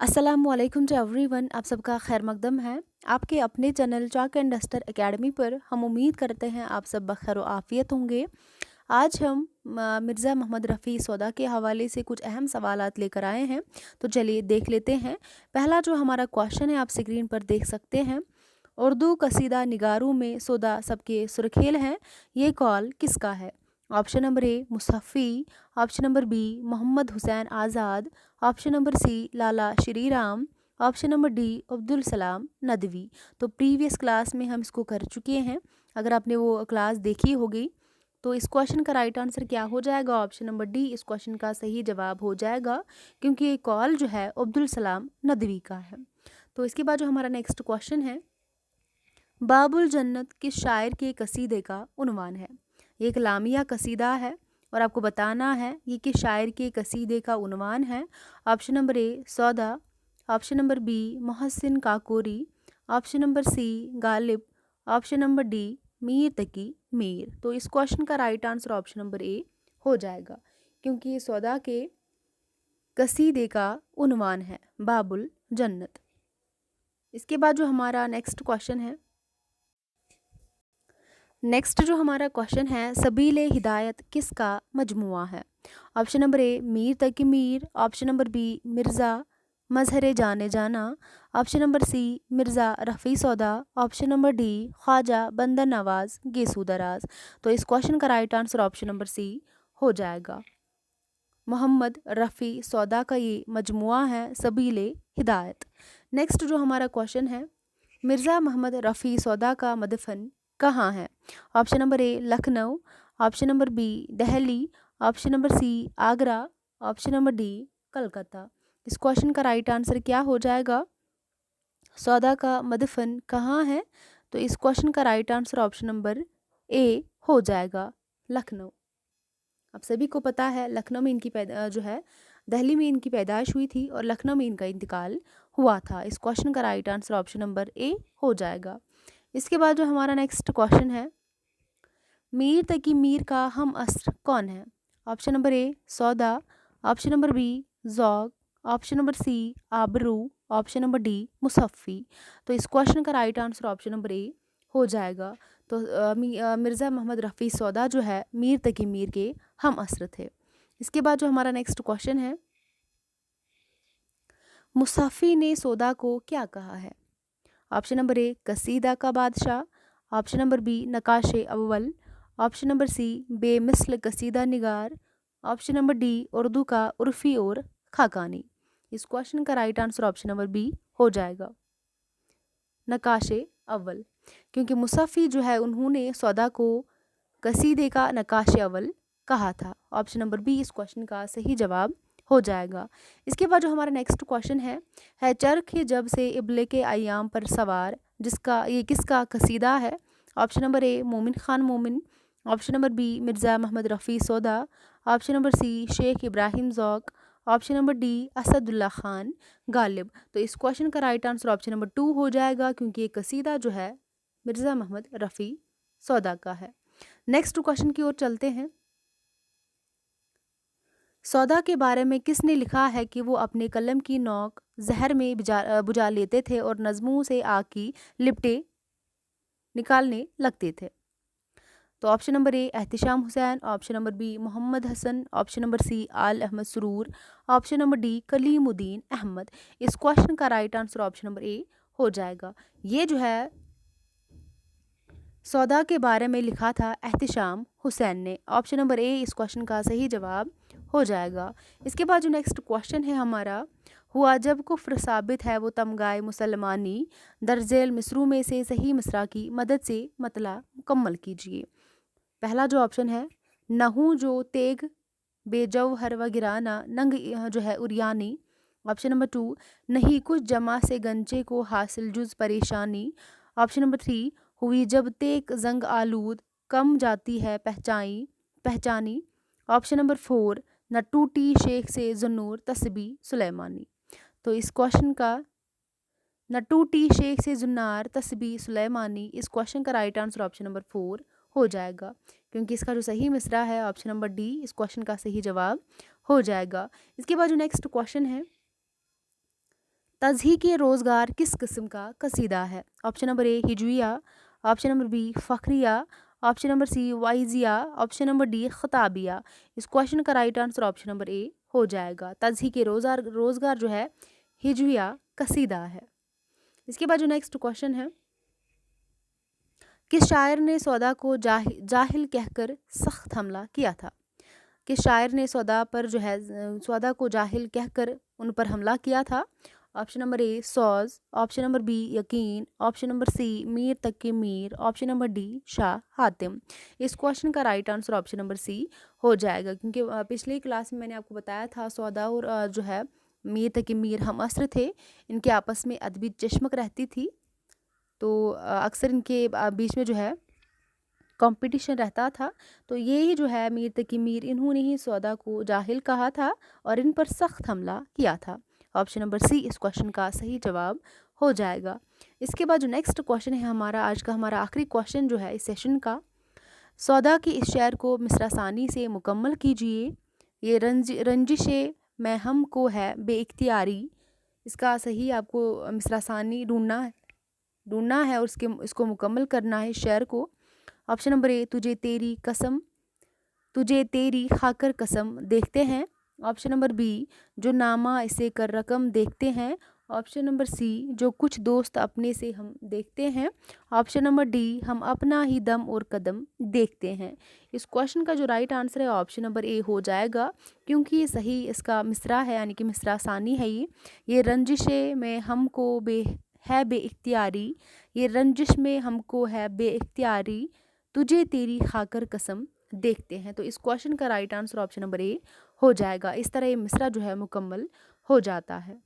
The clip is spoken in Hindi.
अस्सलामुअलैकुम टू एवरीवन। आप सबका खैर मकदम है। आपके अपने channel chalk and duster academy पर हम उम्मीद करते हैं आप सब बखैर व आफियत होंगे। आज हम मिर्ज़ा मोहम्मद रफ़ी सौदा के हवाले से कुछ अहम सवालात लेकर आए हैं, तो चलिए देख लेते हैं। पहला जो हमारा क्वेश्चन है आप स्क्रीन पर देख सकते हैं। उर्दू कसीदा निगारों में सौदा सबके सुरखेल हैं, ये कॉल किसका है? Option number A Mushafi, option number B Mohammad Hussain Azad, option number C Lala Shri Ram, option number D Abdul Salam Nadvi. तो प्रीवियस क्लास में हम इसको कर चुके हैं। अगर आपने वो क्लास देखी होगी तो इस क्वेश्चन का राइट आंसर क्या हो जाएगा? ऑप्शन नंबर डी इस क्वेश्चन का सही जवाब हो जाएगा, क्योंकि ये कॉल जो है अब्दुल सलाम नदवी का है। तो इसके बाद जो हमारा नेक्स्ट क्वेश्चन है, बाबुल जन्नत किस शायर के कसीदे का उन्वान है? ये एक लामिया कसीदा है और आपको बताना है ये किस शायर के कसीदे का उन्वान है। Option number A Sauda, option number B Mohsin Kakori, option number C Ghalib, option number D Mir Taqi Mir. तो इस क्वेश्चन का right answer option number A हो जाएगा, क्योंकि ये सौदा के कसीदे का उन्वान है बाबुल जन्नत। इसके बाद जो हमारा नेक्स्ट क्वेश्चन है, सबीले हिदायत किसका मजमुआ है? Option number A Mir Taqi Mir, option number B Mirza Mazhar Jan Janan, option number C Mirza Rafi Sauda, option number D Khwaja बंदर नवाज गेसू दराज। तो इस क्वेश्चन का right answer option number C हो जाएगा। मोहम्मद रफ़ी सौदा का ये मजमुआ है सबीले हिदायत। नेक्स्ट जो हमारा क्वेश्चन है, मिर्ज़ा मोहम्मद रफ़ी सौदा का मदफन कहाँ है? Option number A Lucknow, option number B Delhi, option number C Agra, option number D Calcutta. इस क्वेश्चन का राइट आंसर क्या हो जाएगा? सौदा का मदफन कहाँ है? तो इस क्वेश्चन का right answer option number A हो जाएगा लखनऊ। आप सभी को पता है लखनऊ में इनकी दिल्ली में इनकी पैदाइश हुई थी और लखनऊ में इनका इंतकाल हुआ था। इस क्वेश्चन का right answer option number A हो जाएगा। इसके बाद जो हमारा नेक्स्ट क्वेश्चन है, मीर तकी मीर का हम अस्र कौन है? Option number A Sauda, option number B Zauq, option number C Abru, option number D Mushafi. तो इस क्वेश्चन का right answer option number A हो जाएगा। तो मिर्ज़ा मोहम्मद रफ़ी सौदा जो है मीर तकी मीर के हम अस्र थे। इसके बाद जो हमारा नेक्स्ट क्वेश्चन है, मुसफ़ी ने सौदा को क्या कहा है? ऑप्शन नंबर ए कसीदा का बादशाह, ऑप्शन नंबर बी नकाशे अव्वल, ऑप्शन नंबर सी बेमिसल कसीदा निगार, ऑप्शन नंबर डी उर्दू का उर्फ़ी और खाकानी। इस क्वेश्चन का right answer option number B हो जाएगा नकाशे अव्वल, क्योंकि मुसफ़ी जो है उन्होंने सौदा को कसीदे का नकाशे अव्वल कहा था। ऑप्शन नंबर बी इस क्वेश्चन का सही जवाब हो जाएगा। इसके बाद जो हमारा नेक्स्ट क्वेश्चन है चरख जब से इबले के अयाम पर सवार ये किसका कसीदा है? ऑप्शन नंबर ए Momin Khan Momin, option number B Mirza Mohammad Rafi Sauda, option number C Sheikh Ibrahim Zauq, option number D Asadullah Khan Ghalib. तो इस क्वेश्चन का राइट आंसर ऑप्शन नंबर 2 हो जाएगा, क्योंकि ये कसीदा जो है मिर्ज़ा मोहम्मद रफ़ी सौदा का है। नेक्स्ट क्वेश्चन की ओर चलते हैं। सौदा के बारे में किसने लिखा है कि वो अपने कलम की नोक जहर में बुझा लेते थे और नज़मों से आग की लिपटे निकालने लगते थे? तो option number A Ehtisham Hussain, option number B Mohammad Hasan, option number C Aal Ahmad Suroor, option number D Kaleemuddin Ahmad. इस क्वेश्चन का right answer option number A हो जाएगा। ये जो है सौदा के बारे में लिखा था एहतिशाम हुसैन ने। ऑप्शन नंबर ए इस क्वेश्चन का सही जवाब हो जाएगा। इसके बाद जो नेक्स्ट क्वेश्चन है हमारा, हुआ जब कुफ्र साबित है वो तमगाए मुसलमानी दर्जेल मिसरू में से सही मिसरा की मदद से मतला मुकम्मल कीजिए। पहला जो ऑप्शन है, नहू जो तेग बेजौहर व गिराना नंग जो है उरियानी। ऑप्शन नंबर 2 नहीं कुछ जमा से गंजे को हासिल जुज परेशानी। ऑप्शन नंबर 3 हुई जब तेक जंग आलूद कम जाती है पहचानी। ऑप्शन नंबर 4 न टूटी शेख से जुन्नूर तस्बी सुलेमानी। तो इस क्वेश्चन का न टूटी शेख से जुन्नार तस्बी सुलेमानी, इस क्वेश्चन का राइट आंसर ऑप्शन नंबर 4 हो जाएगा, क्योंकि इसका जो सही मिसरा है ऑप्शन नंबर डी इस क्वेश्चन का सही जवाब हो जाएगा। इसके बाद जो नेक्स्ट क्वेश्चन है, तज़हीक़े रोज़गार किस किस्म का कसीदा है? ऑप्शन नंबर ए हिजविया, ऑप्शन नंबर बी फ़खरिया, ऑप्शन नंबर सी वाइजिया, ऑप्शन नंबर डी ख़ताबिया। इस क्वेश्चन का right answer option number A हो जाएगा। तज़हीक़े रोज़गार जो है हिजविया कसीदा है। इसके बाद जो नेक्स्ट क्वेश्चन है, किस शायर ने सौदा को जाहिल कहकर सख्त हमला किया था? किस शायर ने सौदा पर जो है सौदा को जाहिल कहकर उन पर हमला किया था? Option number A Soz, option number B Yaqeen, option number C Mir Taqi Mir, option number D Shah Hatim. इस क्वेश्चन का right answer option number C हो जाएगा, क्योंकि पिछली क्लास में मैंने आपको बताया था सौदा और जो है मीर तकी मीर हम अस्र थे, इनके आपस में अदबी चश्मक रहती थी, तो अक्सर इनके बीच में जो है कंपटीशन रहता था। तो ये ही जो है मीर तकी मीर, इन्होंने ही सौदा को जाहिल कहा था और इन पर सख्त हमला किया था। ऑप्शन नंबर सी इस क्वेश्चन का सही जवाब हो जाएगा। इसके बाद जो नेक्स्ट क्वेश्चन है हमारा आज का, हमारा आखिरी क्वेश्चन जो है इस सेशन का, सौदा के इस शेर को मिसरासानी से मुकम्मल कीजिए। ये रंजिशे मैं हम को है बेइख्तियारी। इसका सही आपको मिसरासानी ढूंढना है और इसको मुकम्मल करना है शेर को। ऑप्शन नंबर ए तुझे तेरी खाकर कसम देखते हैं, ऑप्शन नंबर बी जो नामा इसे कर रकम देखते हैं, ऑप्शन नंबर सी जो कुछ दोस्त अपने से हम देखते हैं, ऑप्शन नंबर डी हम अपना ही दम और कदम देखते हैं। इस क्वेश्चन का जो राइट आंसर है ऑप्शन नंबर ए हो जाएगा, क्योंकि ये सही इसका मिसरा है, यानी कि मिसरा सानी है। ये रंजिशे में हमको बेइख्तियारी, ये रंजिश में हमको है बेइख्तियारी, तुझे तेरी खाकर कसम देखते हैं। तो इस क्वेश्चन का right answer option number A हो जाएगा। इस तरह ये मिसरा जो है मुकम्मल हो जाता है।